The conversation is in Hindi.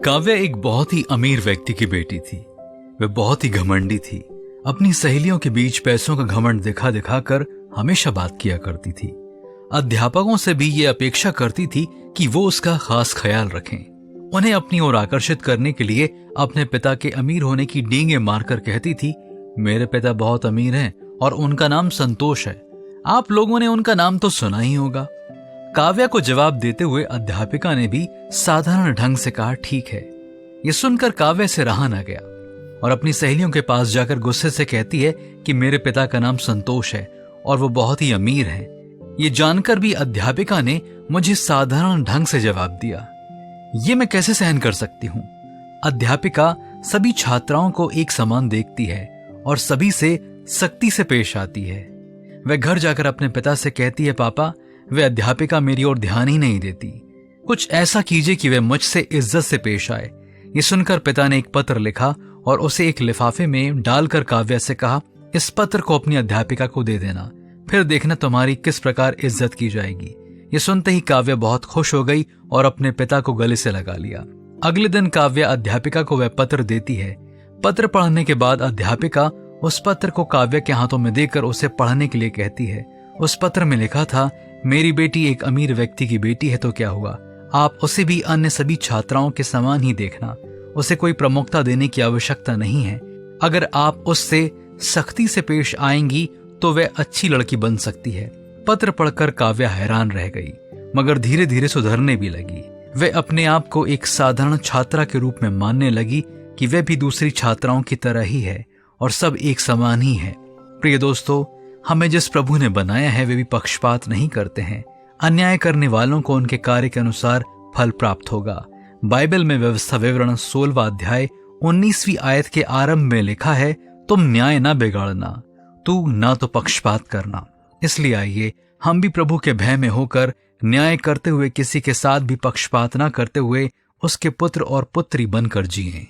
काव्या एक बहुत ही अमीर व्यक्ति की बेटी थी। वह बहुत ही घमंडी थी। अपनी सहेलियों के बीच पैसों का घमंड दिखा दिखा कर हमेशा बात किया करती थी। अध्यापकों से भी ये अपेक्षा करती थी कि वो उसका खास ख्याल रखें। उन्हें अपनी ओर आकर्षित करने के लिए अपने पिता के अमीर होने की डींगे मारकर कहती थी, मेरे पिता बहुत अमीर हैं और उनका नाम संतोष है। आप लोगों ने उनका नाम तो सुना ही होगा। काव्या को जवाब देते हुए अध्यापिका ने भी साधारण ढंग से कहा, ठीक है। ये सुनकर काव्या से रहा न गया और अपनी सहेलियों के पास जाकर गुस्से से कहती है कि मेरे पिता का नाम संतोष है और वो बहुत ही अमीर हैं। ये जानकर भी अध्यापिका ने मुझे साधारण ढंग से जवाब दिया। ये मैं कैसे सहन कर सकती हूँ। अध्यापिका सभी छात्राओं को एक समान देखती है और सभी से सख्ती से पेश आती है। वह घर जाकर अपने पिता से कहती है, पापा, वह अध्यापिका मेरी ओर ध्यान ही नहीं देती। कुछ ऐसा कीजिए कि वह मुझसे इज्जत से पेश आए। ये सुनकर पिता ने एक पत्र लिखा और उसे एक लिफाफे में डालकर काव्या से कहा, इस पत्र को अपनी अध्यापिका को दे देना, फिर देखना तुम्हारी किस प्रकार इज्जत की जाएगी। ये सुनते ही काव्या बहुत खुश हो गई और अपने पिता को गले से लगा लिया। अगले दिन काव्या अध्यापिका को वह पत्र देती है। पत्र पढ़ने के बाद अध्यापिका उस पत्र को काव्या के हाथों में देकर उसे पढ़ने के लिए कहती है। उस पत्र में लिखा था, मेरी बेटी एक अमीर व्यक्ति की बेटी है तो क्या हुआ, आप उसे भी अन्य सभी छात्राओं के समान ही देखना। उसे कोई प्रमुखता देने की आवश्यकता नहीं है। अगर आप उससे सख्ती से पेश आएंगी तो वह अच्छी लड़की बन सकती है। पत्र पढ़कर काव्या हैरान रह गई, मगर धीरे धीरे सुधरने भी लगी। वह अपने आप को एक साधारण छात्रा के रूप में मानने लगी कि वह भी दूसरी छात्राओं की तरह ही है और सब एक समान ही है। प्रिय दोस्तों, हमें जिस प्रभु ने बनाया है वे भी पक्षपात नहीं करते हैं। अन्याय करने वालों को उनके कार्य के अनुसार फल प्राप्त होगा। बाइबल में व्यवस्था विवरण 16वां अध्याय 19वीं आयत के आरंभ में लिखा है, तुम न्याय ना बिगाड़ना, तू ना तो पक्षपात करना। इसलिए आइए हम भी प्रभु के भय में होकर न्याय करते हुए, किसी के साथ भी पक्षपात ना करते हुए उसके पुत्र और पुत्री बनकर जिएं।